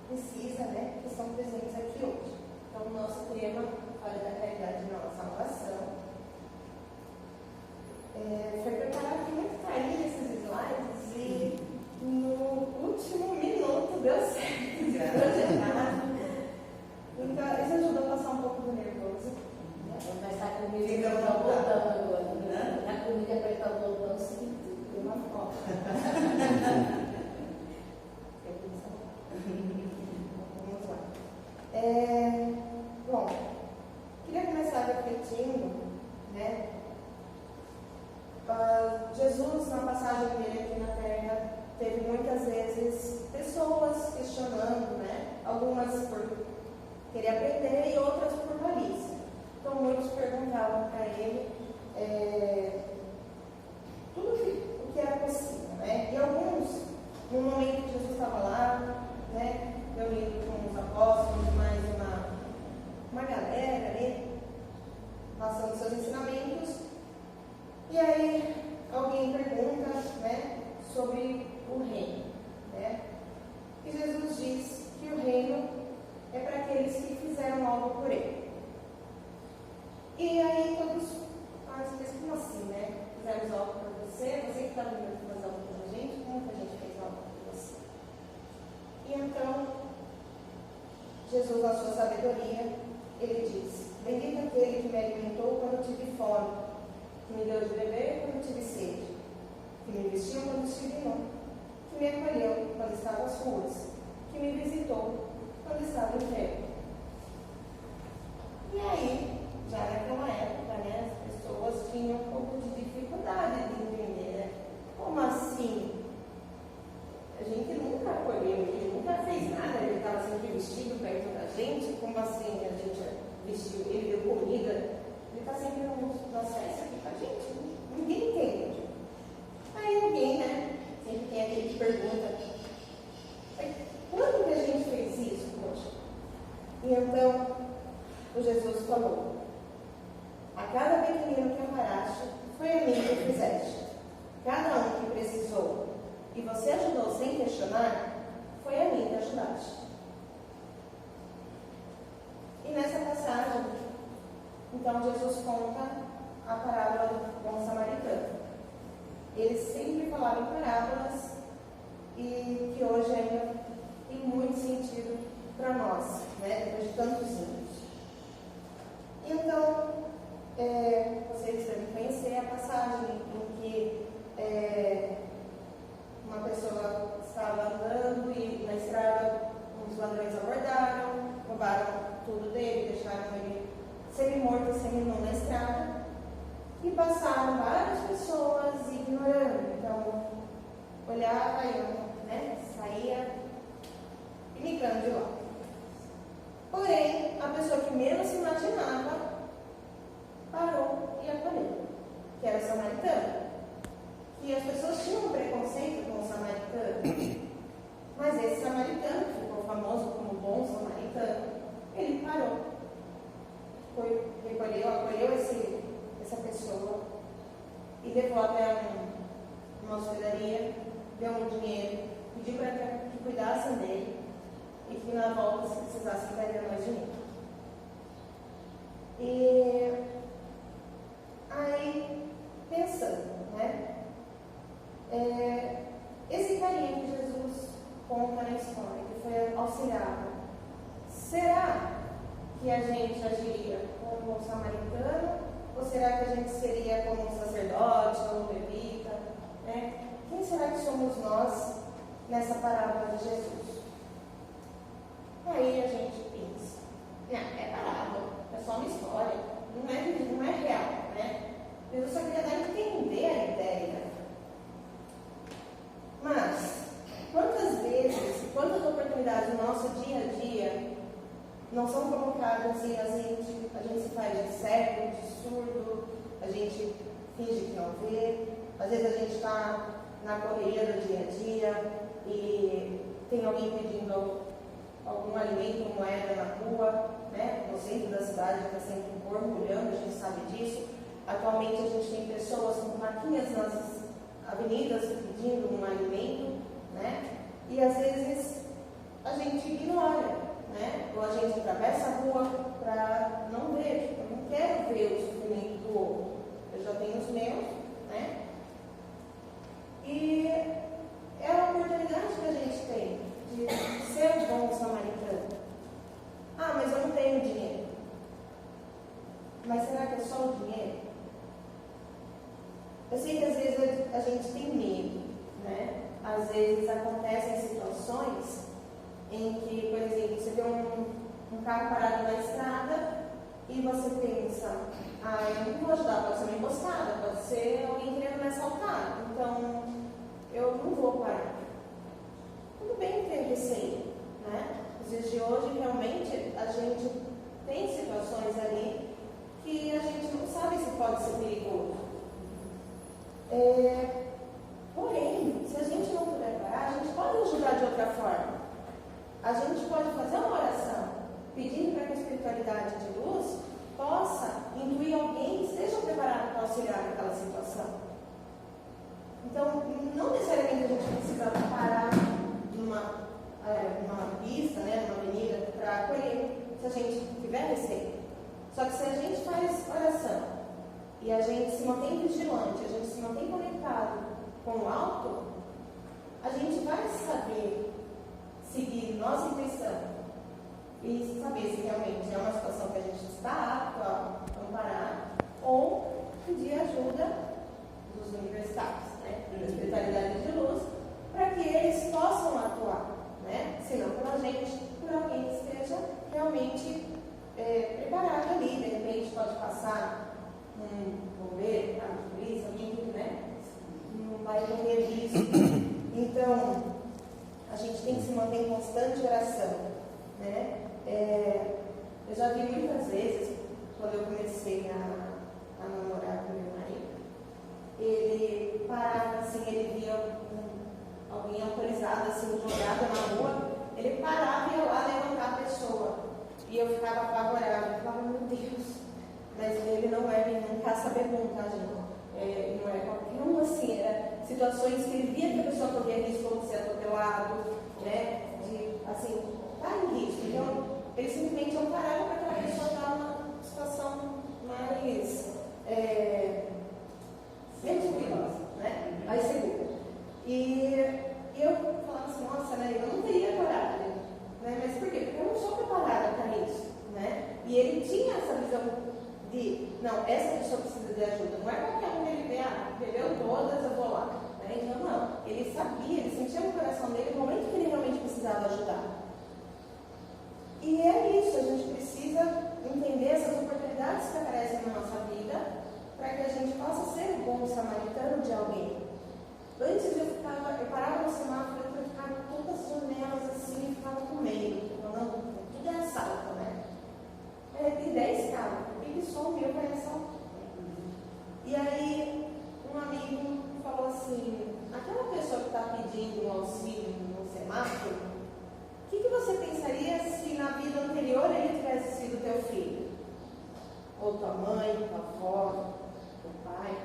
precisa, né, que estão presentes aqui hoje. Então, o nosso tema, Fora da Realidade não, salvação, foi preparado com muito carinho esses slides e no último minuto deu certo. Então, isso ajudou a passar um pouco do nervoso. Mas está comigo e apertar o botão agora. Está comigo e apertar o botão, sim, deu uma foto. Vamos lá. Bom, queria começar refletindo, né? Jesus, na passagem dele aqui na Terra, teve muitas vezes pessoas questionando, né? Algumas por querer aprender e outras por malícia. Então, muitos perguntavam para ele tudo o que era possível, né? E alguns, no momento que Jesus estava lá, né, reunido com os apóstolos e mais uma galera ali, passando seus ensinamentos, e aí alguém pergunta, né, sobre o reino, né? E Jesus diz que o reino é para aqueles que fizeram algo por ele. E aí todos pensam, como assim, né? Fizemos algo por você que está vindo fazer algo por a gente, como que a gente fez algo por você? E então, Jesus, na sua sabedoria, ele diz: bendito aquele que me alimentou quando tive fome, que me deu de beber quando tive sede, que me vestiu quando estive nu, que me acolheu quando estava às ruas, que me visitou quando estava enfermo. E aí, já naquela época, né, as pessoas tinham um pouco de dificuldade de entender, né? Como assim? A gente nunca acolheu, ele nunca fez nada, ele estava sempre vestido perto da gente. Como assim a gente vestiu, ele deu comida? Ele está sempre nas festas aqui com a gente, ninguém entende. Aí alguém, né, sempre tem aquele que pergunta: quando que a gente fez isso, poxa? E então, o Jesus falou: a cada pequenino que amparaste, foi a mim que fizeste. Cada um que precisou e você ajudou sem questionar, foi a mim que ajudaste. E nessa passagem, então, Jesus conta a parábola do bom samaritano. Ele sempre falava em parábolas e que hoje ainda tem muito sentido para nós, né, depois de tantos anos. Então, vocês devem conhecer a passagem em que uma pessoa estava andando e na estrada uns ladrões abordaram, roubaram tudo dele, deixaram ele semi-morto e semi-nu na estrada e passaram várias pessoas ignorando. Então, olhava e, né, saía brincando de lá. Porém, a pessoa que menos se imaginava parou e acolheu, que era o samaritano. E as pessoas tinham um preconceito com o samaritano, mas esse samaritano, que ficou famoso como bom samaritano, ele parou, acolheu essa pessoa e levou até uma hospedaria, deu um dinheiro, pediu para que cuidassem dele e que na volta, se precisasse, daria mais dinheiro. E aí, pensando, né? Esse carinha que Jesus conta na história, que foi auxiliado, será que a gente agiria como um samaritano? Ou será que a gente seria como um sacerdote ou um levita? Né? Quem será que somos nós nessa parábola de Jesus? Aí a gente pensa: não, é parábola, é só uma história, não é real, né? Jesus só queria dar a entender a ideia. Mas, quantas vezes, quantas oportunidades no nosso dia a dia não são colocadas e a gente se faz de cego, de surdo, a gente finge que não vê, às vezes a gente está na correria do dia a dia e tem alguém pedindo algum alimento, moeda na rua, né? No centro da cidade está sempre borbulhando, a gente sabe disso. Atualmente a gente tem pessoas com maquinhas nas avenidas pedindo um alimento, né? E às vezes a gente ignora, né? Ou a gente atravessa a rua para não ver, eu não quero ver o sofrimento do outro, eu já tenho os meus, né? E é uma oportunidade que a gente tem de ser um bom samaritano. Ah, mas eu não tenho dinheiro. Mas será que é só o dinheiro? Eu sei que às vezes a gente tem medo, né? Às vezes acontecem situações em que, por exemplo, você vê um carro parado na estrada e você pensa, eu não vou ajudar, pode ser uma emboscada, pode ser alguém querendo me assaltar, então eu não vou parar. Tudo bem ter receio, né? Nos dias de hoje, realmente, a gente tem situações ali que a gente não sabe se pode ser perigoso. Porém, se a gente não puder parar, a gente pode ajudar de outra forma. A gente pode fazer uma oração pedindo para que a espiritualidade de luz possa incluir alguém que esteja preparado para auxiliar naquela situação. Então, não necessariamente a gente precisa parar numa pista, né, numa avenida, para acolher, se a gente tiver receio. Só que se a gente faz oração e a gente se mantém vigilante, a gente se mantém conectado com o alto, a gente vai saber seguir nossa intuição e saber se realmente é uma situação que a gente está apto a amparar ou pedir ajuda dos universitários, né, da espiritualidade de luz, para que eles possam atuar, né, se não pela gente, por alguém que esteja realmente preparado ali. De repente pode passar um bombeiro, um polícia, alguém que, né, não vai correr risco. Então, a gente tem que se manter em constante oração, né? Eu já vi muitas vezes, quando eu comecei a namorar com meu marido, ele parava assim, ele via alguém alcoolizado, assim, jogado na rua, ele parava e ia lá levantar a pessoa. E eu ficava apavorada, eu falava, meu Deus, mas ele não é nenhum caça-bebum, tá, gente? Não é qualquer um, assim, era situações que ele via que a pessoa corria risco de ser atropelado, né? De, assim, tá em risco. Então, ele simplesmente amparava para aquela pessoa estar numa situação mais menos perigosa, né? Mais segura. E eu falava assim, nossa, né? Eu não teria coragem, né? Mas por quê? Porque eu não sou preparada para isso, né? E ele tinha essa visão de, não, essa pessoa precisa de ajuda. Não é qualquer um que ele vê, bebeu todas, eu vou lá. Né? Então, não. Ele sabia, ele sentia no coração dele o momento que ele realmente precisava ajudar. E é isso, a gente precisa entender essas oportunidades que aparecem na nossa vida para que a gente possa ser um bom samaritano de alguém. Antes eu parava no semáforo, eu ficava com todas as janelas assim, ficava com medo. Não, tudo é assalto, né? Tem 10 carros, por que só o meu vai assaltar? E aí, um amigo falou assim, aquela pessoa que está pedindo um auxílio no semáforo, o que você pensaria se na vida anterior ele tivesse sido teu filho? Ou tua mãe, tua avó, teu pai?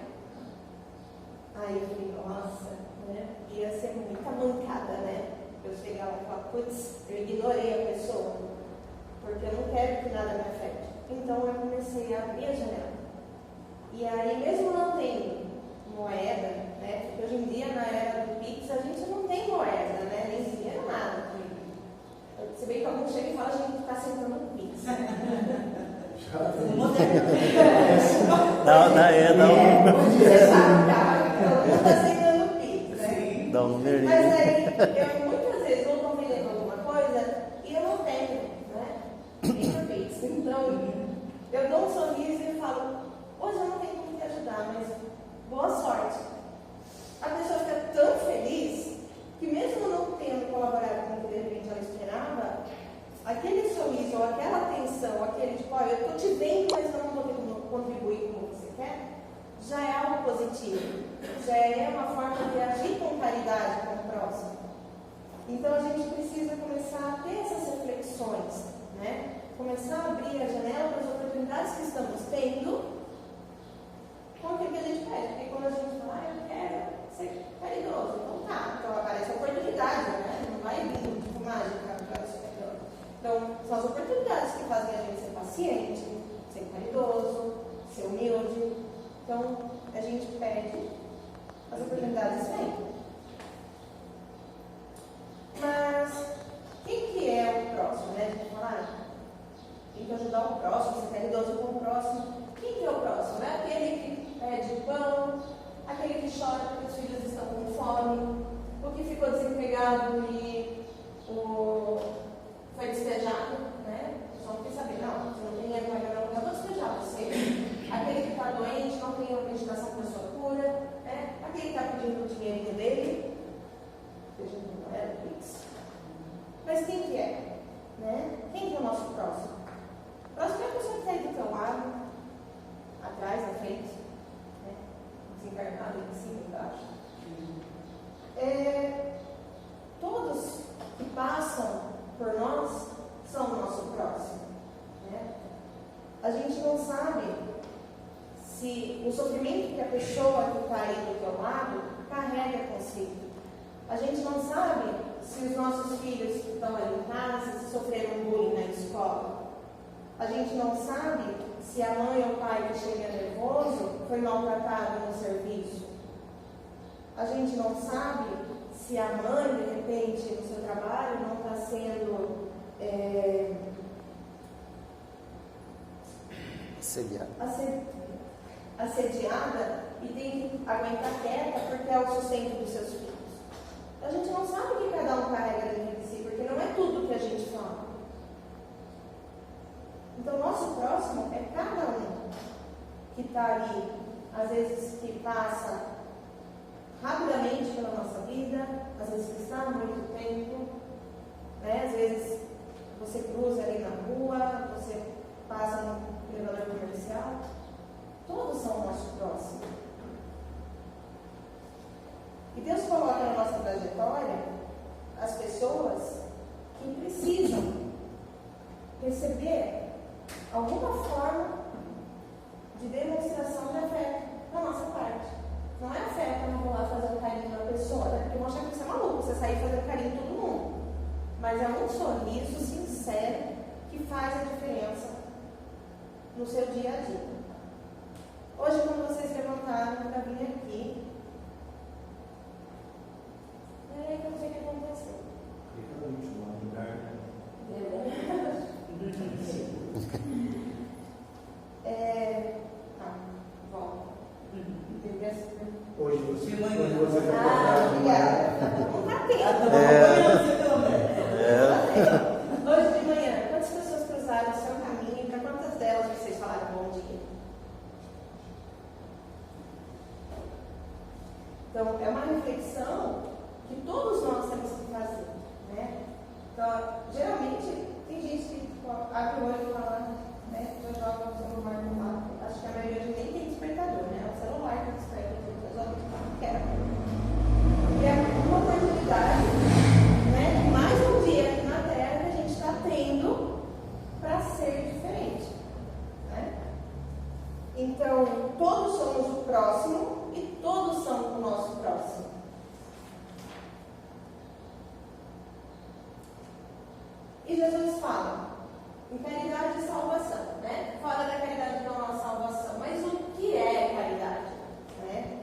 Aí eu falei, nossa, né? Ia ser muita mancada, né? Eu chegar lá e falar, putz, eu ignorei a pessoa, porque eu não quero que nada me afete. Então eu comecei a abrir a janela. E aí, mesmo não tendo moeda, né? Porque hoje em dia, na era do Pix, a gente não tem moeda, né? Nem dinheiro, nada. Se bem que alguns chegam e falam, a gente está sentando no Pix. Você sabe, cara, todo mundo está sentando no Pix, né? Dá um número. Mas aí, eu muitas vezes vou convidando alguma coisa e eu não tenho, né? Nem por Pix. Então, eu dou um sorriso e falo, hoje eu não tenho como te ajudar, mas boa sorte. A pessoa fica tão feliz que mesmo não tendo colaborado com o que de repente ela esperava, aquele sorriso, ou aquela atenção, aquele tipo, eu estou te vendo, mas eu não vou ter como contribuir como você quer, já é algo positivo, já é uma forma de agir com caridade com o próximo. Então a gente precisa começar a ter essas reflexões, né? Começar a abrir a janela para as oportunidades que estamos tendo com aquilo que a gente pede. Porque quando a gente fala, eu quero ser caridoso, então tá, então aparece a oportunidade, né? Não vai vir tipo mágica paciente, ser caridoso, ser humilde. Então, a gente pede, as oportunidades vêm. Mas, quem que é o próximo, né? A gente fala, tem que ajudar o próximo, ser caridoso com o próximo. Quem que é o próximo? É aquele que pede pão, aquele que chora porque os filhos estão com fome, o que ficou desempregado e foi despejado, né? Só não quer saber, não, você não tem dinheiro para pagar, não vou despejar você. Aquele que está doente, não tem uma meditação para a sua cura, né? Aquele que está pedindo o dinheirinho dele, seja não era o Pix. Mas quem que é? Né? Quem que é o nosso próximo? O próximo é a pessoa que está aí do teu lado, atrás, na frente, né? Desencarnado, em cima, embaixo. Todos que passam por nós são o nosso próximo. Né? A gente não sabe se o sofrimento que a pessoa que está aí do teu lado carrega consigo. A gente não sabe se os nossos filhos que estão ali em casa se sofreram bullying na escola. A gente não sabe se a mãe ou o pai que chega nervoso foi maltratado no serviço. A gente não sabe se a mãe, de repente, no seu trabalho, não está sendo assediada e tem que aguentar quieta porque é o sustento dos seus filhos. A gente não sabe o que cada um carrega dentro de si, porque não é tudo que a gente fala. Então, nosso próximo é cada um que está ali, às vezes que passa rapidamente pela nossa vida, às vezes que está há muito tempo, né? Às vezes você cruza ali na rua, você passa no elevador comercial, todos são o nosso próximo. E Deus coloca na nossa trajetória as pessoas que precisam receber alguma forma de demonstração de afeto da nossa parte. Não é afeto, eu não vou lá fazer um carinho na pessoa, né? Porque vão achar que você é maluco, você sair fazendo carinho em todo mundo. Mas é um sorriso sincero que faz a diferença no seu dia a dia. Hoje, quando vocês levantaram para vir aqui, eu não sei o que aconteceu. Fica no último lugar, né? Volta. Hoje você De manhã. Obrigada. Não tá tempo. Hoje de manhã, quantas pessoas cruzaram o seu caminho? Para quantas delas vocês falaram bom dia? Então, é uma reflexão que todos nós temos que fazer, né? Então, geralmente, tem gente que abre o olho e fala, né? Eu jogo o celular no lado. Acho que a maioria de nem tem despertador, né? O celular que desperta, eu jogo o que quero. E é uma oportunidade, né? Mais um dia aqui na Terra que a gente está tendo para ser diferente, né? Então, todos somos o próximo e todos são o nosso próximo. E Jesus fala em caridade e salvação, né? Fala da caridade da nossa salvação. Mas o que é caridade? Né?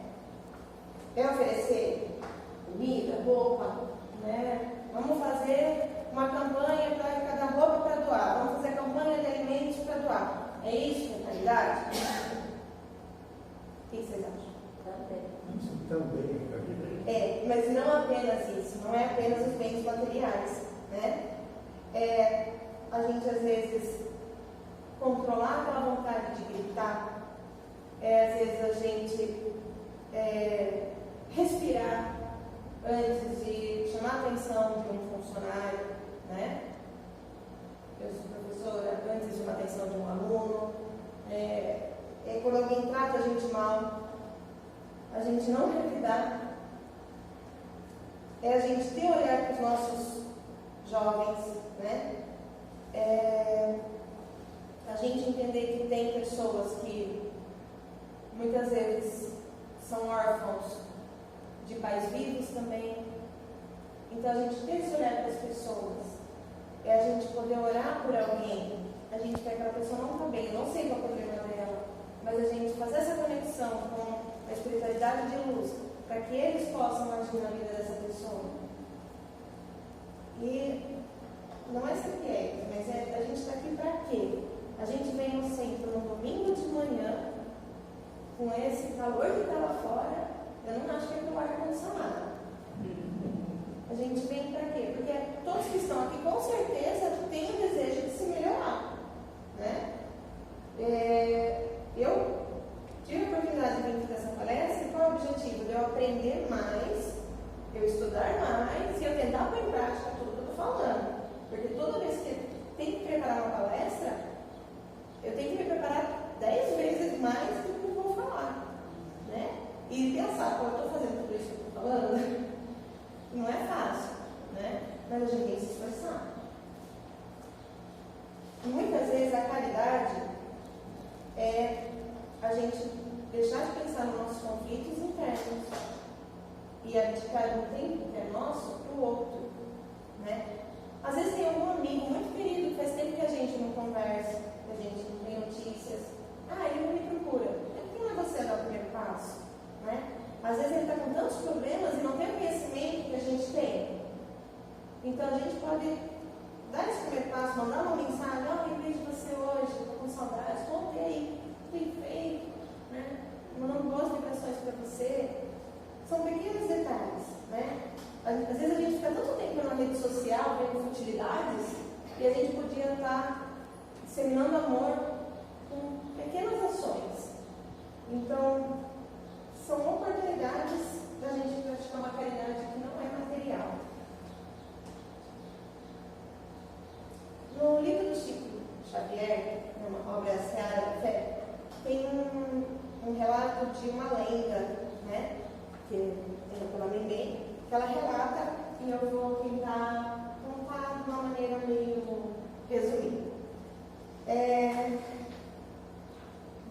É oferecer comida, roupa, né? Vamos fazer uma campanha para arrecadar roupa para doar. Vamos fazer campanha de alimentos para doar. É isso que é caridade? O que vocês acham? Também. Mas não apenas isso, não é apenas os bens materiais, né? A gente às vezes controlar aquela vontade de gritar, às vezes a gente respirar antes de chamar a atenção de um funcionário, né? Eu sou professora, antes de chamar a atenção de um aluno, quando alguém trata a gente mal, a gente não revidar, a gente ter olhar para os nossos jovens, né? A gente entender que tem pessoas que muitas vezes são órfãos de pais vivos também. Então a gente ter esse olhar para as pessoas, a gente poder orar por alguém a gente vê que aquela pessoa não está bem, eu não sei qual é o problema dela, mas a gente fazer essa conexão com a espiritualidade de luz, para que eles possam agir na vida dessa pessoa. E não é ser piegas, mas a gente está aqui para quê? A gente vem no centro no domingo de manhã, com esse calor que está lá fora, eu não acho que é para o ar-condicionado. A gente vem para quê? Porque todos que estão aqui, com certeza, têm o desejo de se melhorar. Né? Eu tive a oportunidade de vir para essa palestra, e qual é o objetivo? De eu aprender mais, eu estudar mais e eu tentar pôr em prática tudo que eu estou falando. Porque toda vez que eu tenho que preparar uma palestra, eu tenho que me preparar 10 vezes mais do que eu vou falar. Né? E pensar, eu estou fazendo tudo isso que eu estou falando, não é fácil, né? Mas a gente tem que se esforçar. Muitas vezes a caridade é a gente deixar de pensar nos nossos conflitos internos e abdicar do tempo que é nosso para o outro, né? Às vezes tem algum amigo muito querido que faz tempo que a gente não conversa, que a gente não tem notícias. Ele não me procura. Por que não é você dar o primeiro passo? Né? Às vezes ele está com tantos problemas e não tem o conhecimento que a gente tem. Então a gente pode dar esse primeiro passo, mandar uma mensagem, lembrei de você hoje, estou com saudade, contei aí, o que tem feito, né? Mandando boas vibrações para você. São pequenos detalhes, né? Às vezes a gente fica tanto tempo na rede social, vendo futilidades, e a gente podia estar disseminando amor com pequenas ações. Então, são oportunidades da gente praticar uma caridade que não é material. No livro do Chico Xavier, numa obra Seara da Fé, tem um relato de uma lenda, né, que é pela Memê, que ela relata, e eu vou tentar contar de uma maneira meio resumida.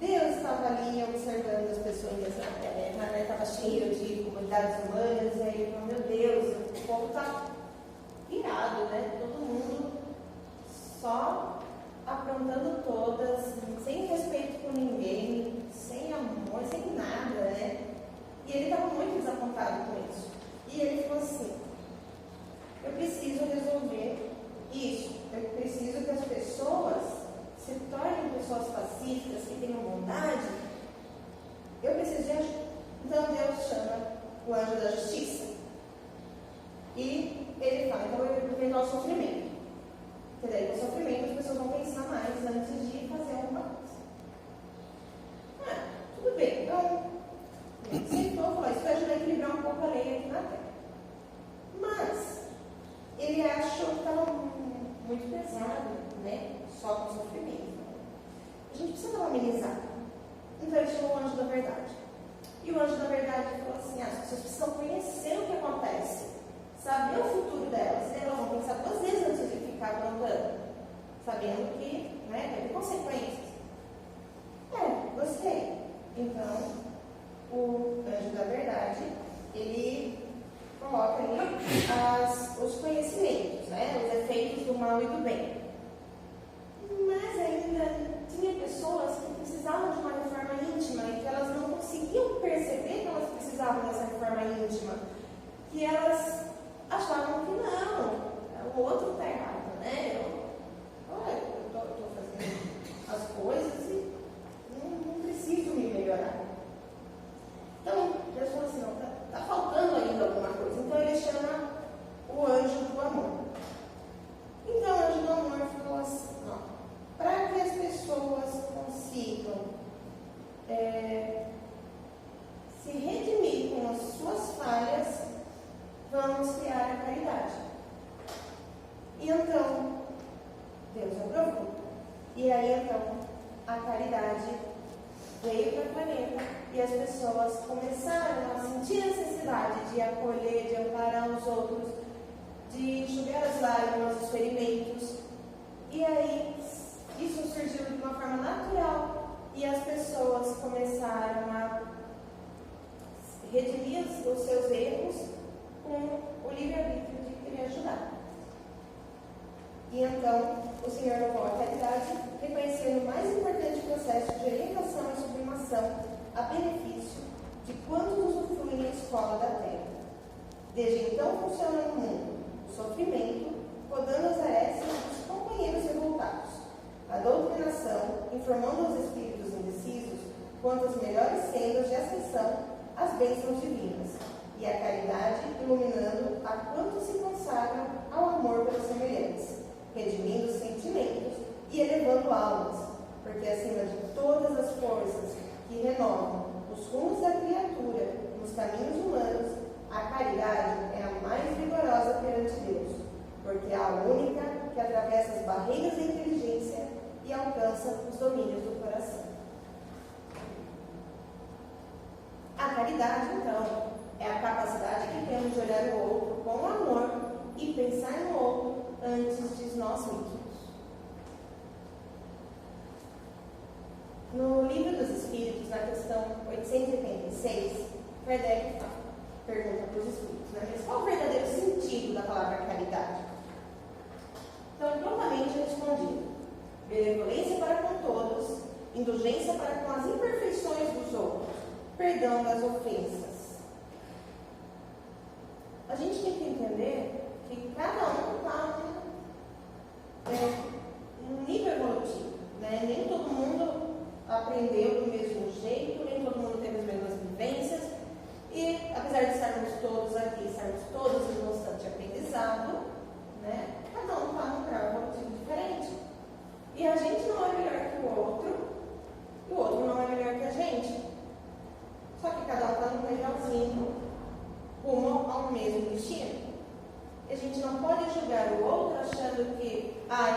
Deus estava ali observando as pessoas na terra, né? Estava cheio de comunidades humanas, e aí ele falou, meu Deus, o povo está pirado, né? Todo mundo só aprontando todas, sem respeito por ninguém, sem amor, sem nada, né? E ele estava muito desapontado com isso. E ele falou assim, eu preciso resolver isso, eu preciso que as pessoas se tornem pessoas pacíficas, que tenham bondade, eu preciso de ajuda. Então Deus chama o anjo da justiça. E ele fala, então eu vou inventar o sofrimento. Porque daí com o sofrimento as pessoas vão pensar mais antes de fazer alguma coisa. Tudo bem, então, ele sentou e falou, isso vai ajudar a equilibrar um pouco a lei aqui na Terra. Mas, ele achou que estava muito pesado, né? Só com sofrimento. A gente precisa amenizar. Então ele chamou o anjo da verdade. E o anjo da verdade falou assim, as pessoas precisam conhecer o que acontece, saber o futuro delas. E elas vão pensar 2 vezes antes de ficar plantando, sabendo que, né, vai ter consequências. Gostei. Então, o anjo da verdade, ele coloca ali os conhecimentos, né, os efeitos do mal e do bem. Mas ainda tinha pessoas que precisavam de uma reforma íntima e que elas não conseguiam perceber que elas precisavam dessa reforma íntima, que elas achavam que não, o outro está errado, né? Eu estou fazendo as coisas e não preciso me melhorar. Então, Deus falou assim, não, está faltando ainda alguma coisa. Então ele chama o anjo do amor. Então o anjo do amor falou assim, para que as pessoas consigam se redimir com as suas falhas, vamos criar a caridade. E então, Deus aprovou. E aí então, a caridade veio para o planeta e as pessoas começaram a sentir a necessidade de acolher, de amparar os outros, de enxugar as lágrimas, os ferimentos. E aí, isso surgiu de uma forma natural e as pessoas começaram a redimir os seus erros com o livre-arbítrio de querer ajudar. E então, o Senhor louvou a caridade, reconhecendo o mais importante processo de orientação e sublimação a benefício de quantos usufruem a escola da terra. Desde então funciona no mundo o sofrimento, podando as arestas dos companheiros revoltados, a doutrinação, informando os espíritos indecisos quanto às melhores sendas de ascensão às bênçãos divinas, e a caridade iluminando a quantos se consagram ao amor pelos semelhantes, redimindo sentimentos e elevando almas, porque acima de todas as forças que renovam os rumos da criatura nos caminhos humanos, a caridade é a mais vigorosa perante Deus, porque é a única que atravessa as barreiras da inteligência e alcança os domínios do coração. A caridade, então, é a capacidade que temos de olhar o outro com amor e pensar no outro antes de nós mesmos. No Livro dos Espíritos, na questão 886, Kardec pergunta para os espíritos, né? Mas qual o verdadeiro sentido da palavra caridade? Então, prontamente é respondido: benevolência para com todos, indulgência para com as imperfeições dos outros, perdão das ofensas. A gente tem que entender que cada um está num nível evolutivo, né? Nem todo mundo aprendeu do mesmo jeito, nem todo mundo teve as mesmas vivências, e apesar de estarmos todos aqui, estarmos todos em constante aprendizado, né? Cada um está num grau evolutivo diferente. E a gente não é melhor que o outro, e o outro não é melhor que a gente. Só que cada um está num degrauzinho rumo ao mesmo destino. E a gente não pode julgar o outro achando que ele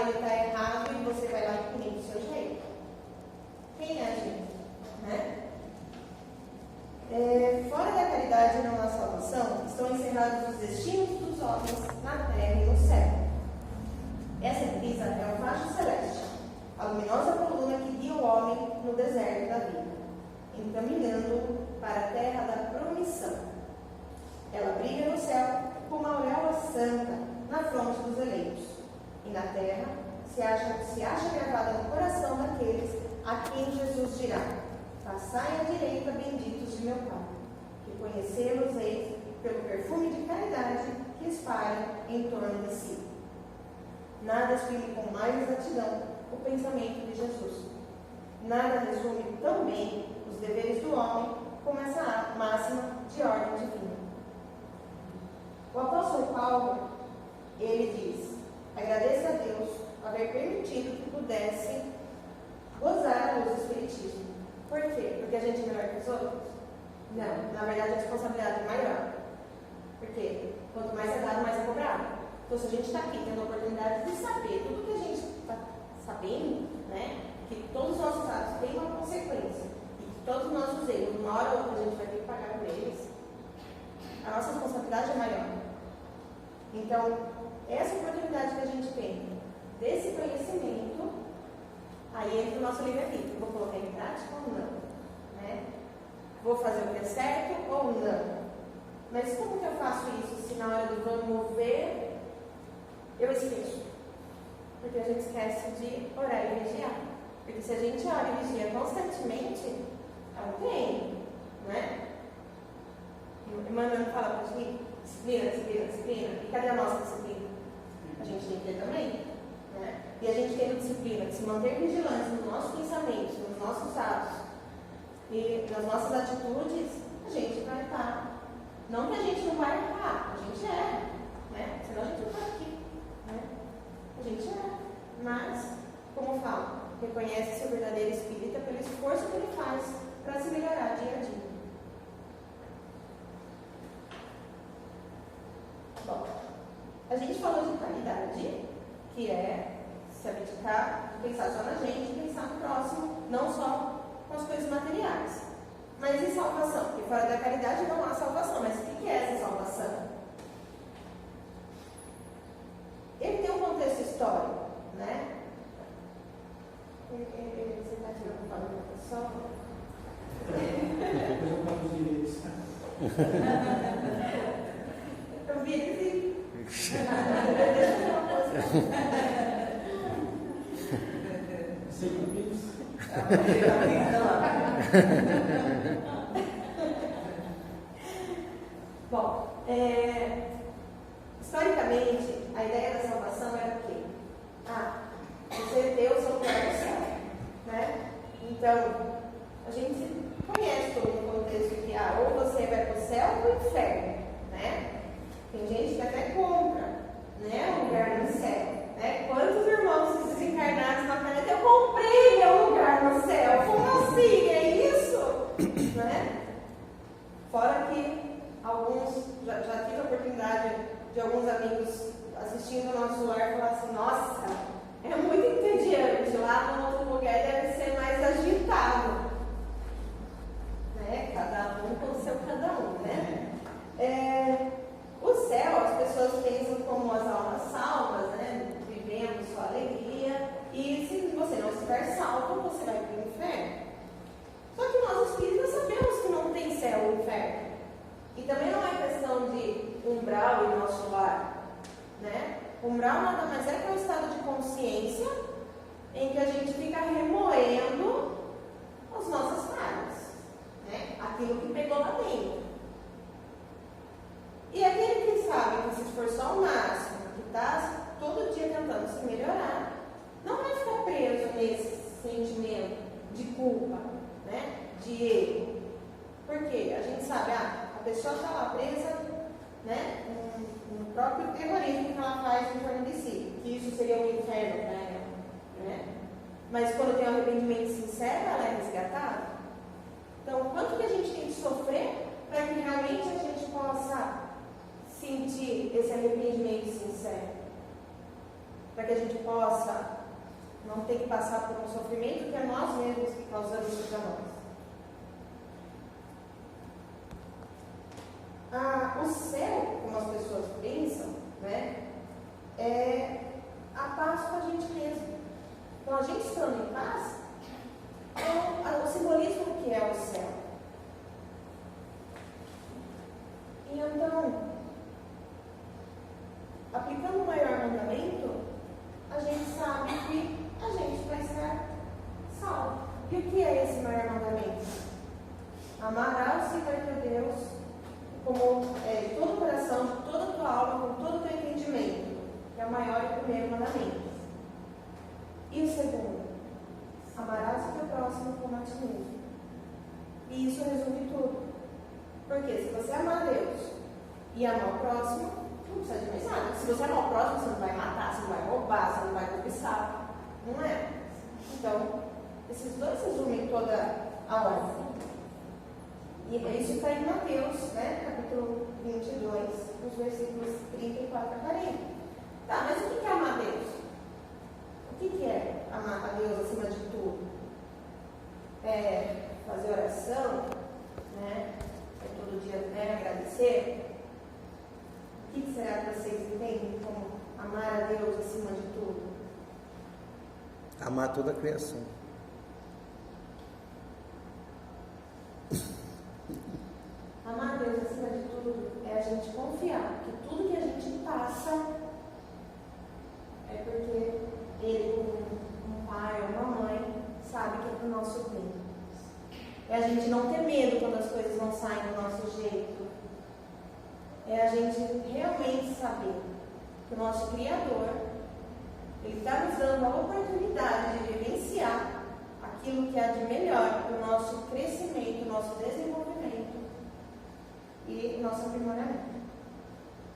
está errado e você vai lá e punir do seu jeito. Quem é a gente? Né? Fora da caridade e não na salvação, estão encerrados os destinos dos homens na terra e no céu. Essa brisa é o vasto celeste, a luminosa coluna que guia o homem no deserto da vida, encaminhando para a terra da promissão. Ela brilha no céu como a auréola santa na fronte dos eleitos, e na terra se acha gravada no coração daqueles a quem Jesus dirá: passai à direita, benditos de meu Pai, que conhecê-los-eis pelo perfume de caridade que espalha em torno de si. Nada explica com mais exatidão o pensamento de Jesus. Nada resume tão bem os deveres do homem como essa máxima de ordem divina. O apóstolo Paulo, ele diz: agradeço a Deus haver permitido que pudesse gozar a luz do Espiritismo. Por quê? Porque a gente é melhor que os outros? Não, na verdade a responsabilidade é maior. Porque quanto mais é dado, mais é cobrado. Então, se a gente está aqui tendo a oportunidade de saber tudo que a gente está sabendo, né? Que todos os nossos atos têm uma consequência, e que todos os nossos erros, uma hora ou outra, a gente vai ter que pagar por eles, a nossa responsabilidade é maior. Então, essa oportunidade que a gente tem desse conhecimento, aí entra o nosso livre-arbítrio. Vou colocar em prática ou não? Né? Vou fazer o que é certo ou não? Mas como que eu faço isso se na hora do vamos ver eu esqueço? Porque a gente esquece de orar e vigiar. Porque se a gente ora e vigia constantemente, é um treino, né? Emmanuel fala para a gente: disciplina, disciplina, disciplina. E cadê a nossa disciplina? A gente tem que ter também, né? E a gente tendo disciplina de se manter vigilante nos nossos pensamentos, nos nossos atos e nas nossas atitudes, a gente vai estar. Não que a gente não vai errar, a gente erra, né? Senão a gente não está aqui, né? A gente erra, mas, como eu falo, reconhece seu verdadeiro espírita pelo esforço que ele faz para se melhorar dia a dia. Bom, a gente falou de caridade, que é se abdicar, pensar só na gente, pensar no próximo, não só com as coisas materiais. Mas e salvação? Porque fora da caridade não há salvação. Mas o que é essa salvação? Ele tem um contexto histórico, né? Você está tirando para o pessoal? Depois eu falo os direitos. Eu vi que Bom, historicamente, a ideia da salvação era o quê? Você ter o seu próprio céu, né? Então, a gente conhece todo o contexto que ou você vai para o céu ou para o inferno, né? Tem gente que até compra, né, um lugar no céu, né? Quantos irmãos desencarnados na planeta, eu comprei meu lugar no céu, como assim? É isso? Né? Fora que alguns, já tive a oportunidade de alguns amigos assistindo ao nosso lar falar assim, nossa, é muito entediante, lá no outro lugar deve ser mais agitado. Né? Cada um com o seu cada um, né? O céu, as pessoas pensam como as almas salvas, né? Vivendo sua alegria, e se você não estiver salvo, você vai para o inferno. Só que nós espíritas sabemos que não tem céu ou inferno. E também não é questão de umbral em nosso lar, né? Umbral nada mais é que um estado de consciência em que a gente fica remoendo as nossas falhas, né? Aquilo que pegou lá dentro. E aquele que sabe que se esforçou ao máximo, que está todo dia tentando se melhorar, não vai ficar preso nesse sentimento de culpa, né? De erro. Porque a gente sabe, a pessoa está lá presa, né? No próprio terrorismo que ela faz em torno de si, que isso seria um inferno para ela, né? Mas quando tem um arrependimento sincero, ela é resgatada. Então, quanto que a gente tem que sofrer para que realmente a gente possa sentir esse arrependimento sincero? Para que a gente possa não ter que passar por um sofrimento que é nós mesmos que causamos isso para nós. O céu, como as pessoas pensam, né, é a paz com a gente mesmo. Então, a gente estando em paz, é o simbolismo do que é o céu. E então, aplicando o maior mandamento, a gente sabe que a gente vai ser salvo. E o que é esse maior mandamento? Amarás o Senhor teu Deus como de todo o coração, de toda a tua alma, com todo o teu entendimento, que é o maior e primeiro mandamento. E o segundo? Amarás o teu próximo como a ti mesmo. E isso resume tudo. Porque se você amar a Deus e amar o próximo, não precisa de mais nada. Se você amar o próximo, você não vai matar, você não vai roubar, você não vai cobiçar. Não é? Então, esses dois resumem toda a ordem. E isso está em Mateus, né? Capítulo 22, nos versículos 34 a 40. Tá, mas o que é amar a Deus? O que é amar a Deus acima de tudo? É fazer oração, né? É todo dia, né, agradecer? O que será que vocês entendem como amar a Deus acima de tudo? Amar toda a criação. Amar a Deus acima de tudo é a gente confiar que tudo que a gente passa é porque Ele, como um pai ou uma mãe, sabe que é para o nosso bem. É a gente não ter medo quando as coisas não saem do nosso jeito. É a gente realmente saber que o nosso Criador, Ele está nos dando a oportunidade de vivenciar aquilo que há de melhor para o nosso crescimento, nosso desenvolvimento e nosso aprimoramento.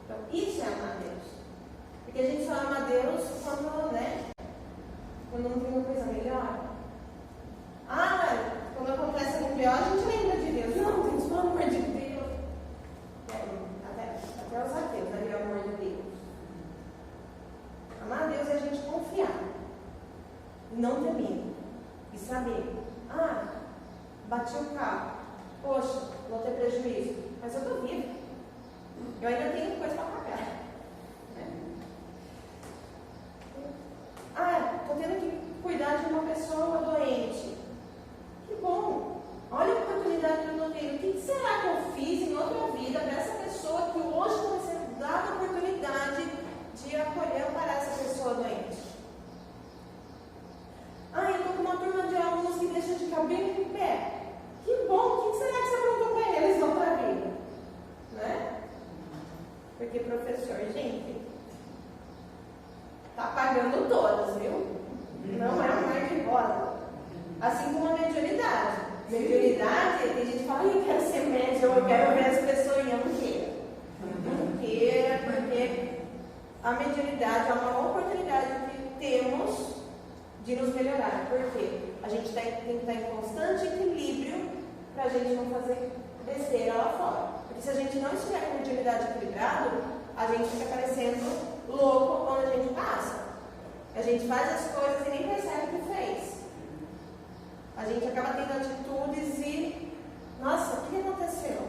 Então, isso é amar a Deus. Porque a gente só ama a Deus quando, né, quando não tem uma coisa melhor. Quando acontece algo pior, a gente lembra de Deus. Não, Deus, pelo amor de Deus. Até os ateus, né, pelo amor de Deus. Amar a Deus é a gente confiar. E não ter medo. E saber, bati o carro. Poxa, vou ter prejuízo. Mas eu estou vivo. Eu ainda tenho coisa para pagar. Estou tendo que cuidar de uma pessoa doente. Que bom. Olha a oportunidade que eu estou tendo. O que será que eu fiz em outra vida para essa pessoa que hoje está sendo dada a oportunidade de acolher para essa pessoa doente? Eu estou com uma turma de alunos que Mediunidade, tem gente que fala, eu quero ser médium, eu quero ver as pessoas e eu não quero. Não queira, porque a mediunidade é uma oportunidade que temos de nos melhorar. Por quê? A gente tem que estar em constante equilíbrio para a gente não fazer besteira lá fora. Porque se a gente não estiver com a mediunidade equilibrada, a gente fica parecendo louco quando a gente passa. A gente faz as coisas e nem percebe o que fez. A gente acaba tendo atitudes e, nossa, o que aconteceu?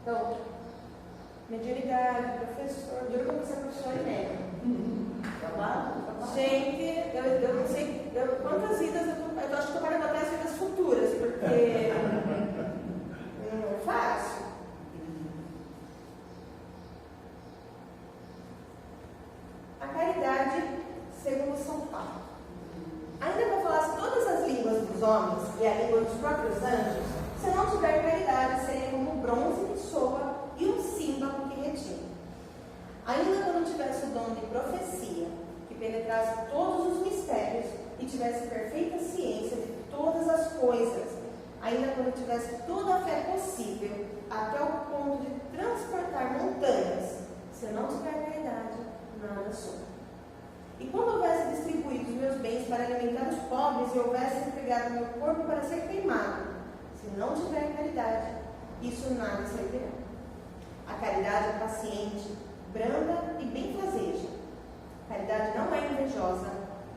Então, mediunidade, professor, juro que você é professor e médium. Gente, eu não sei quantas vidas eu acho que estou parando até as vidas futuras, porque não é fácil. A caridade, segundo São Paulo. Ainda que eu falasse todas as línguas dos homens e a língua dos próprios anjos, se eu não tiver caridade, seria como um bronze que soa e um símbolo que retira. Ainda que eu não tivesse o dom de profecia, que penetrasse todos os mistérios e tivesse perfeita ciência de todas as coisas, ainda que eu não tivesse toda a fé possível, até o ponto de transportar montanhas, se eu não tiver caridade, nada sou. E quando houvesse distribuído os meus bens para alimentar os pobres e houvesse entregado meu corpo para ser queimado, se não tiver caridade, isso nada servirá. A caridade é paciente, branda e benfazeja. A caridade não é invejosa,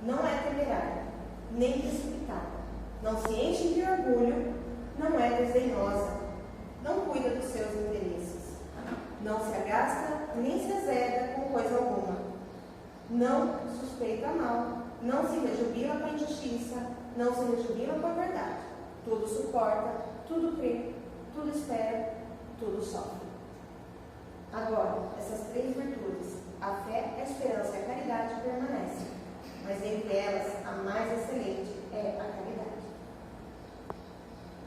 não é temerária, nem precipitada. Não se enche de orgulho, não é desdenhosa, não cuida dos seus interesses, não se agasta nem se azeda com coisa alguma. Não suspeita mal, não se rejubila com a injustiça, não se rejubila com a verdade. Tudo suporta, tudo crê, tudo espera, tudo sofre. Agora, essas três virtudes, a fé, a esperança e a caridade, permanecem. Mas entre elas, a mais excelente é a caridade.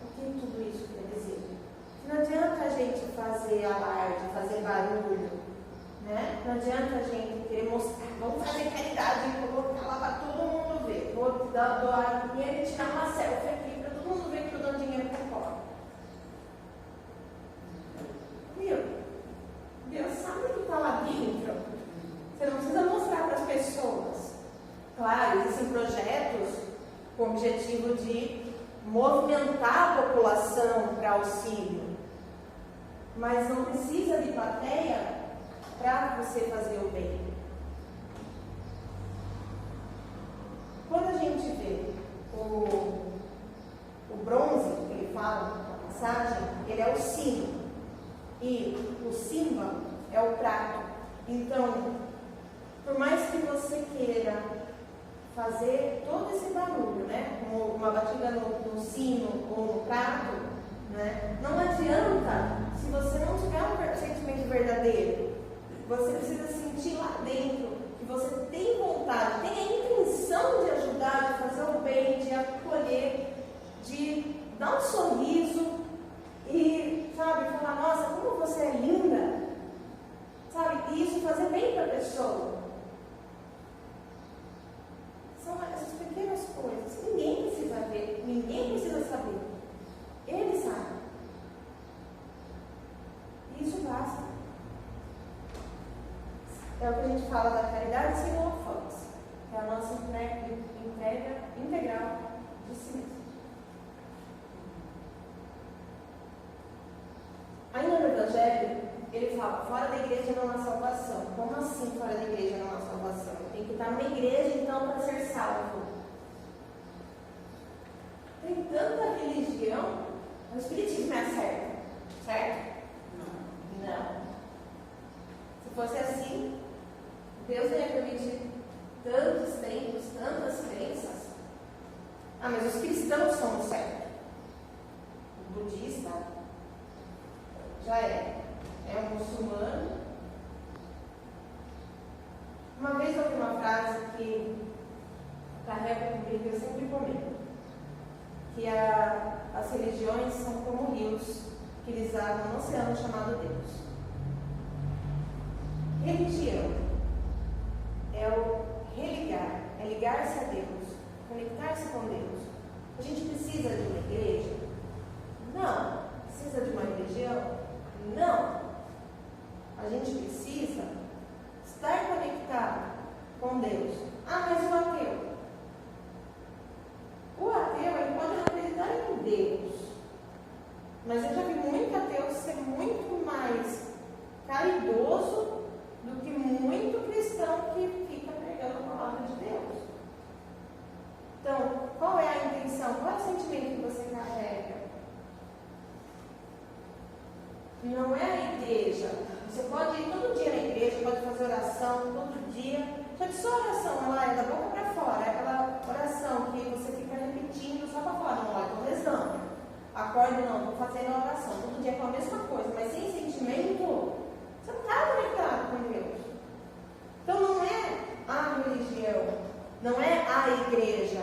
O que tudo isso quer dizer? Não adianta a gente fazer alarde, fazer barulho, né? Não adianta a gente querer mostrar, vamos fazer caridade e colocar lá para todo mundo ver. Vou doar dinheiro e tirar uma selfie aqui para todo mundo ver que eu dou dinheiro para fora. Viu? Deus sabe o que está lá dentro. Você não precisa mostrar para as pessoas. Claro, existem projetos com o objetivo de movimentar a população para auxílio. Mas não precisa de plateia para você fazer o bem. Quando a gente vê o bronze, que ele fala na passagem, ele é o símbolo. E o símbolo é o prato. Então, por mais que você queira fazer todo esse barulho, né? Como uma batida no sino ou no prato, né? Não adianta se você não tiver um sentimento verdadeiro. Você precisa sentir lá dentro que você tem vontade, tem a intenção de ajudar, de fazer o bem, de acolher, de dar um sorriso e, sabe, falar, nossa, como você é linda, sabe, e isso fazer bem para a pessoa. São essas pequenas coisas. Ninguém precisa ver, ninguém precisa saber. Ele sabe. E isso basta. É o que a gente fala da caridade sem holofotes, que é a nossa entrega integral de si mesmo. Ainda no Evangelho, ele fala, fora da igreja não há salvação. Como assim fora da igreja não há salvação? Tem que estar numa igreja, então, para ser salvo. Tem tanta religião, o Espiritismo é certo? Certo? Não. Se fosse assim, Deus não ia permitir tantos tempos, tantas crenças. Ah, mas os cristãos são o certo. O budista já é um muçulmano. Uma vez eu ouvi uma frase que carrego comigo, eu sempre comento, que as religiões são como rios que deságua no oceano chamado Deus. Religião é o religar, é ligar-se a Deus, conectar-se com Deus. A gente precisa de uma igreja? Não. Precisa de uma religião? Não. A gente precisa estar conectado com Deus. Ah, mas o ateu? O ateu, ele pode não acreditar em Deus. Mas eu já vi muito ateu ser muito mais caridoso do que muito cristão que fica pregando a palavra de Deus. Então, qual é a intenção? Qual é o sentimento que você carrega? Não é a igreja. Você pode ir todo dia na igreja, pode fazer oração todo dia. Só que só oração lá é da boca para fora. É aquela oração que você fica repetindo só para fora. Não, estou rezando. Acordo, não, estou fazendo a oração. Todo dia é a mesma coisa, mas sem sentimento, você não está conectado com Deus. Então não é a religião, não é a igreja.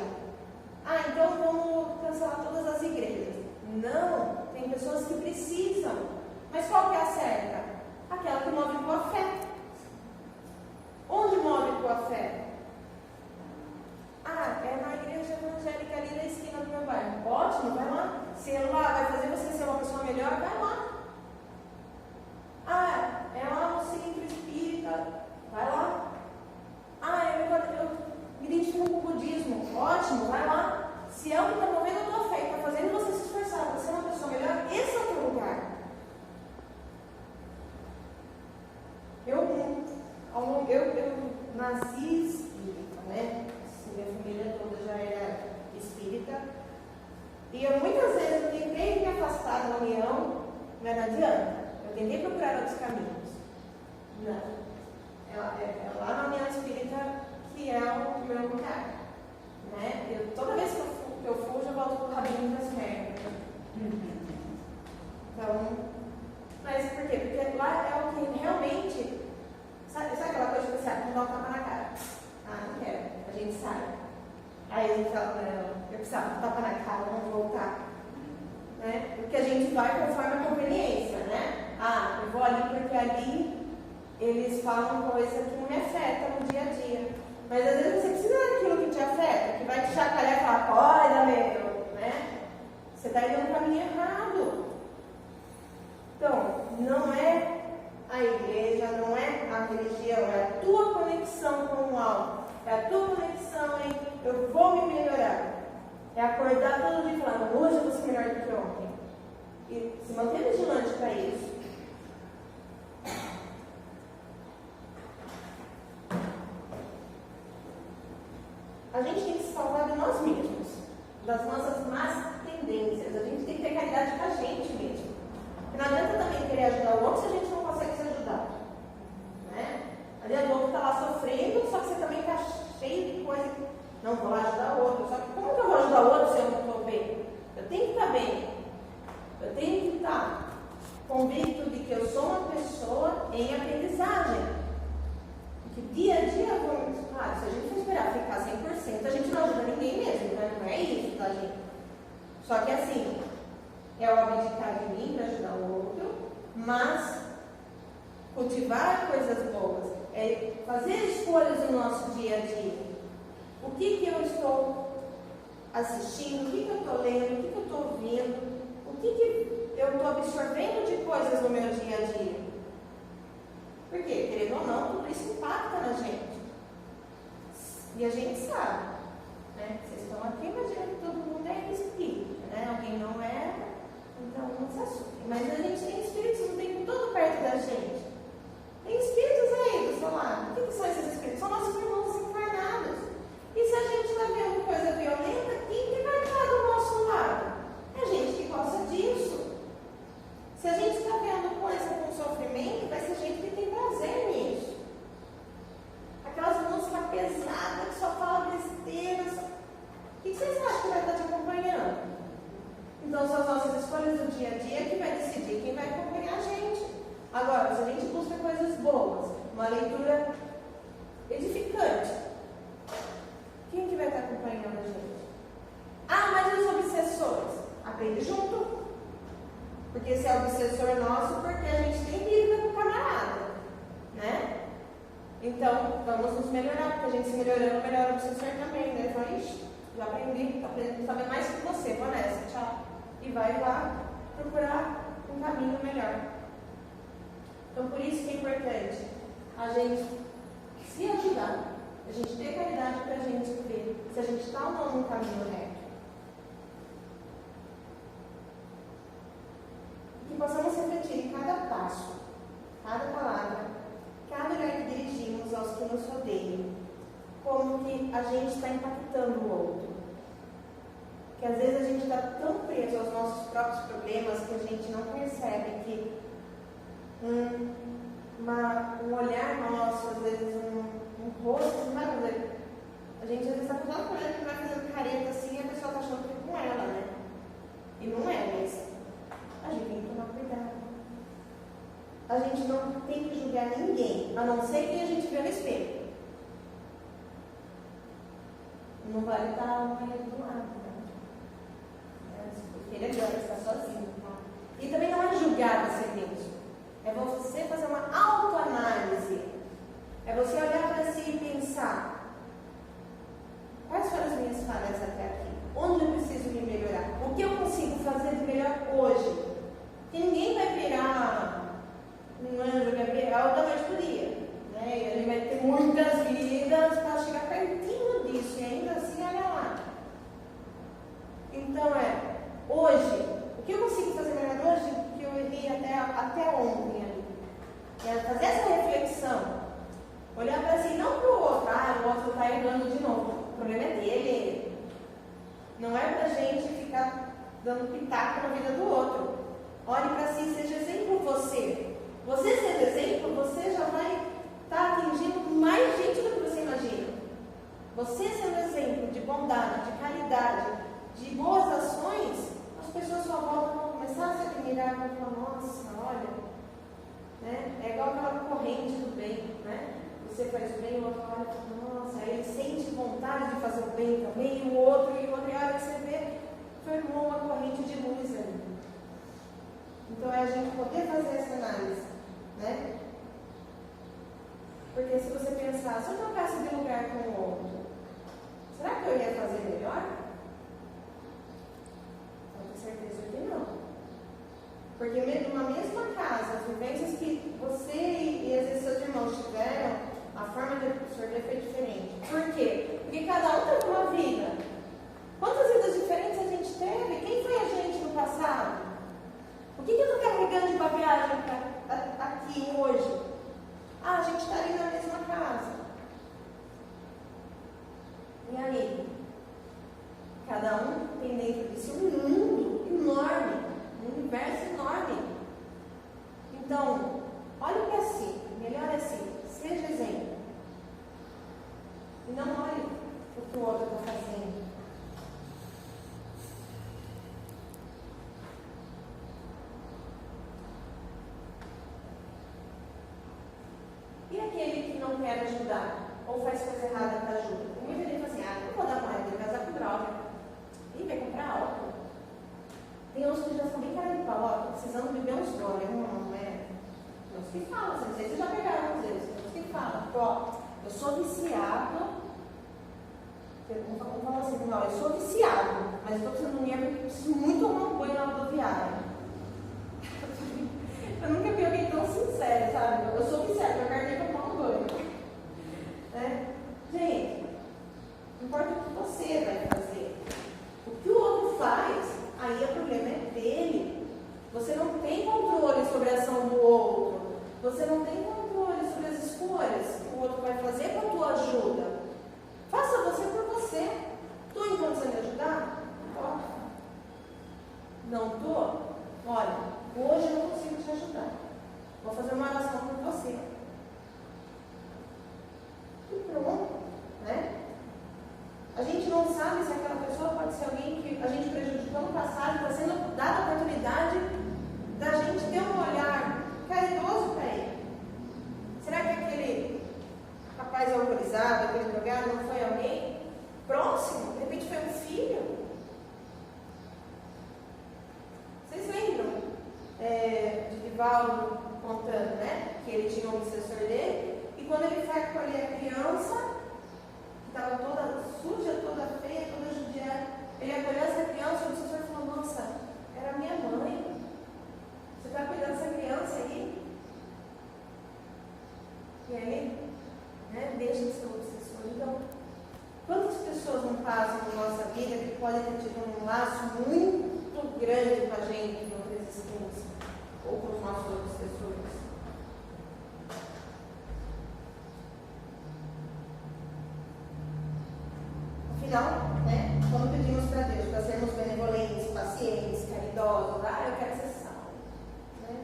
Ah, então vamos cancelar todas as igrejas. Não, tem pessoas que precisam. Mas qual que é a certa? Aquela que move tua fé. Onde move tua fé? Ah, é na igreja evangélica ali na esquina do meu bairro. Ótimo, vai lá. Se lá vai fazer você ser uma pessoa melhor, vai lá. Ah, é lá no centro espírita, vai lá. Ah, eu me identifico com o budismo. Ótimo, vai lá. Se é o que está movendo a tua fé e está fazendo você se esforçar para ser uma pessoa melhor, esse é o teu lugar. Eu nasci espírita, né? Minha família toda já era espírita. E muitas vezes eu tentei me afastar da união, mas não adianta. Eu tentei procurar outros caminhos. Não. É lá na união espírita que é o meu lugar. Né? Toda vez que eu fujo, eu volto com o rabinho das pernas. Então, mas por quê? Porque lá é o que realmente. Sabe aquela coisa que você sabe, não dá um tapa na cara? Ah, não quero. A gente sai. Aí a gente fala, não, eu precisava de um tapa na cara, vamos voltar. Né? Porque a gente vai conforme a conveniência, né? Ah, eu vou ali porque ali eles falam coisa que não me afeta no dia a dia. Mas às vezes você precisa daquilo que te afeta, que vai te chacoalhar e falar, acorda, meu, né? Você está indo no caminho errado. Então, não é a igreja, não é a religião, é a tua conexão com o alto, é a tua conexão em eu vou me melhorar. É acordar todo dia e falar, hoje eu vou ser melhor do que ontem. E se manter vigilante para isso. A gente tem que se salvar de nós mesmos, das nossas más tendências. A gente tem que ter caridade com a gente mesmo. Porque não adianta também querer ajudar o outro se a gente não consegue se ajudar. Né? Aliás, o outro está lá sofrendo, só que você também está cheio de coisa que não vou lá ajudar o outro. Só que como que eu vou ajudar o outro se eu não estou bem? Eu tenho que estar bem. Eu tenho que estar convicto de que eu sou uma pessoa em aprendizagem. Que dia a dia, claro, se a gente for esperar ficar 100%, a gente não ajuda ninguém mesmo, né? Não é isso, tá, gente? Só que assim, é o abdicar de mim para ajudar o outro, mas cultivar coisas boas, é fazer escolhas no nosso dia a dia. O que eu estou assistindo, o que eu estou lendo, o que eu estou ouvindo, o que eu estou absorvendo de coisas no meu dia a dia. Porque, querendo ou não, tudo isso impacta na gente. E a gente sabe, né? Vocês estão aqui, imagina que todo mundo é espírita, né? Alguém não é, então não se assustem. Mas a gente tem espíritos o tempo todo perto da gente. Tem espíritos aí do seu lado. O que são esses espíritos? São nossos irmãos encarnados. E se a gente está vendo coisa violenta, quem que vai estar do nosso lado? É a gente que gosta disso. Se a gente está vendo coisa com sofrimento, vai ser gente que tem prazer nisso. Aquelas músicas pesadas que só falam besteiras. O que vocês acham que vai estar te acompanhando? Então são as nossas escolhas do dia a dia que vai decidir quem vai acompanhar a gente. Agora, se a gente busca coisas boas, uma leitura edificante, quem que vai estar acompanhando a gente? Ah, mas e os obsessores? Aprende junto. Porque se é obsessor nosso, porque a gente tem dívida com o camarada, né? Então, vamos nos melhorar, porque a gente se melhorando, melhora o obsessor também, né? Então, ixi, Já aprendi a saber mais que você, vou nessa, tchau. E vai lá procurar um caminho melhor. Então, por isso que é importante a gente se ajudar, a gente ter caridade para a gente ver se a gente está ou não no caminho reto. Que possamos refletir em cada passo, cada palavra, cada olhar que dirigimos aos que nos rodeiam, como que a gente está impactando o outro. Que às vezes a gente está tão preso aos nossos próprios problemas que a gente não percebe que um olhar nosso, às vezes um rosto, assim, vai fazer. A gente às vezes está com tanto problema que vai fazendo careta assim e a pessoa está achando que é com ela, né? E não é, mas a gente tem que tomar cuidado. A gente não tem que julgar ninguém, a não ser quem a gente vê no espelho. Não vale estar o marido do lado, né? Porque ele agora está sozinho. Tá? E também não é julgar você mesmo. É você fazer uma autoanálise. É você olhar para si e pensar: quais foram as minhas falhas até aqui? Onde eu preciso me melhorar? O que eu consigo fazer de melhor hoje? Que ninguém vai virar um anjo Gabriel da noite pro dia, né? Ele vai ter muitas vidas para chegar pertinho disso, e ainda assim, olha lá. Então hoje, o que eu consigo fazer melhor hoje que eu errei até ontem ali? É fazer essa reflexão, olhar para si, não para o outro, o outro está errando de novo, o problema é dele. Não é para a gente ficar dando pitaco na vida do outro. Olhe para si, seja exemplo você. Você sendo exemplo, você já vai estar atingindo mais gente do que você imagina. Você sendo exemplo de bondade, de caridade, de boas ações, as pessoas só voltam vão começar a se admirar e vão falar: nossa, olha, né? É igual aquela corrente do bem, né? Você faz o bem, o outro olha e fala: nossa, aí ele sente vontade de fazer o bem também, e o outro, e a hora que você vê, formou uma corrente de luz ali. Então é a gente poder fazer essa análise, né? Porque se você pensar, se eu trocasse de lugar com o outro, será que eu ia fazer melhor? Eu tenho certeza que não. Porque numa mesma casa, as vivências que você e às vezes seus irmãos tiveram, a forma de absorver foi diferente. Por quê? Porque cada um teve uma vida. Quantas vidas diferentes a gente teve? Quem foi a gente no passado? O que eu estou carregando de bagagem aqui hoje? A gente está ali na mesma casa. E aí? Cada um tem dentro de si um mundo enorme, um universo enorme. Então, olhe para si, melhor assim, seja exemplo. E não olhe o que o outro está fazendo. E aquele que não quer ajudar, ou faz coisa errada para ajuda? Tem muita gente que fala assim: não vou dar moeda, vou casar com droga. E vai comprar álcool. Tem uns que já são bem cara de pau, precisando beber uns goles, não é? Tem uns que falam, não sei se vocês já pegaram às vezes, tem uns que falam: eu sou viciado. Vamos falar assim: não, eu sou viciado, mas eu estou precisando de porque preciso muito tomar um banho na rodoviária. Eu nunca vi alguém tão sincero, sabe? Eu sou viciado, eu quero tomar um banho. Né? Gente, não importa o que você vai fazer. O que o outro faz, aí o problema é dele. Você não tem controle sobre a ação do outro. Você não tem controle sobre as escolhas que o outro vai fazer com a tua ajuda. Faça você por você. Estou em condição de ajudar? Não estou? Olha, hoje eu não consigo te ajudar. Vou fazer uma oração por você. E pronto, né? A gente não sabe se aquela pessoa pode ser alguém que a gente prejudicou no passado, está sendo dada a oportunidade da gente ter um olhar caridoso para ele. Será que aquele rapaz alcoolizado, aquele drogado, não foi alguém próximo? De repente foi um filho? Vocês lembram de Divaldo contando, né? Que ele tinha um obsessor dele, e quando ele foi acolher a criança, que estava toda suja, toda feia, toda fase na nossa vida que pode ter tido um laço muito grande com a gente, com a existência, ou com os nossos obsessores. Afinal, né, quando pedimos para Deus para sermos benevolentes, pacientes, caridosos, eu quero ser salvo. Né?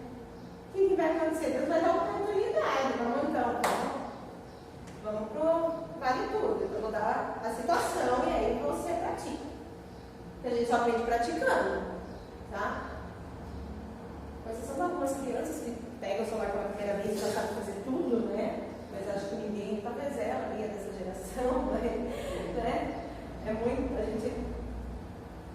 O que vai acontecer? Deus vai dar oportunidade. Vamos pro vale tudo. Eu vou dar a situação e aí você pratica. Porque a gente só aprende praticando. Tá? Mas são algumas crianças que pegam o celular pela primeira vez e já sabem fazer tudo, né? Mas acho que ninguém, talvez ela ali é dessa geração, né? É muito, a gente,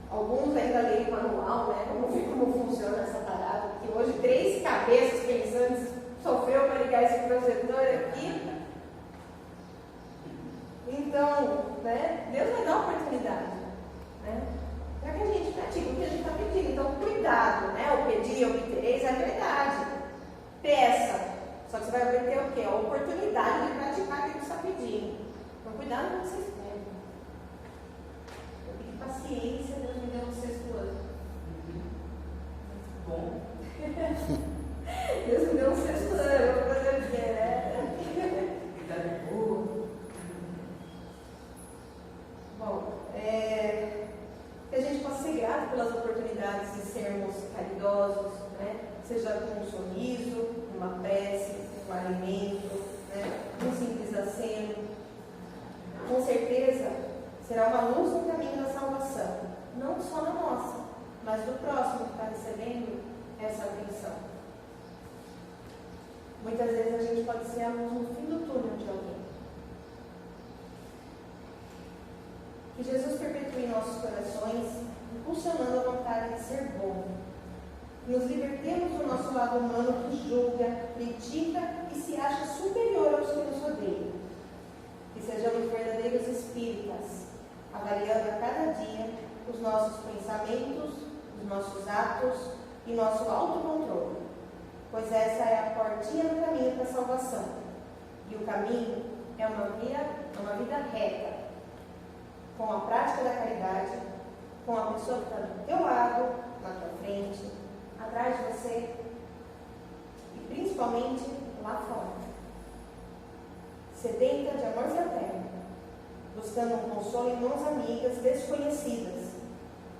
alguns ainda leem o manual, né? Vamos ver como funciona essa parada, que hoje 3 cabeças pensantes sofreu para ligar esse projetor aqui. Então, né? Deus vai dar oportunidade, né? Para que a gente pratique o que a gente está pedindo. Então, cuidado, né? O pedir, obtereis é verdade. Peça. Só que você vai obter o quê? A oportunidade de praticar aquilo que você está pedindo. Então, cuidado com o que vocês pedem. Eu pedi paciência, Deus me deu no 6º ano. Bom. Deus me deu no 6º ano, eu vou fazer o quê, né? Idade boa. Bom, que a gente possa ser grato pelas oportunidades de sermos caridosos, né? Seja com um sorriso, uma prece, um alimento, né? Um simples aceno. Com certeza será uma luz no caminho da salvação, não só na nossa, mas do próximo que está recebendo essa atenção. Muitas vezes a gente pode ser a luz no fim do túnel de alguém. Que Jesus perpetue em nossos corações, impulsionando a vontade de ser bom. Nos libertemos do nosso lado humano que julga, critica e se acha superior aos que nos rodeiam. Que sejamos verdadeiros espíritas, avaliando a cada dia os nossos pensamentos, os nossos atos e nosso autocontrole, pois essa é a portinha do caminho para a salvação. E o caminho é uma vida reta, com a prática da caridade, com a pessoa que está do teu lado, na tua frente, atrás de você e principalmente lá fora. Sedenta de amor fraterno, buscando um consolo em mãos amigas desconhecidas,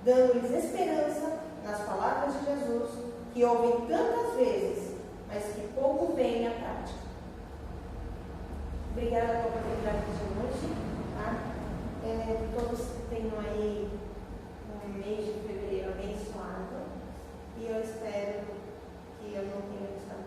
dando-lhes esperança nas palavras de Jesus, que ouvem tantas vezes, mas que pouco veem à prática. Obrigada pela oportunidade de hoje. Tá? Todos tenham aí um mês de fevereiro abençoado, e eu espero que eu não tenha estado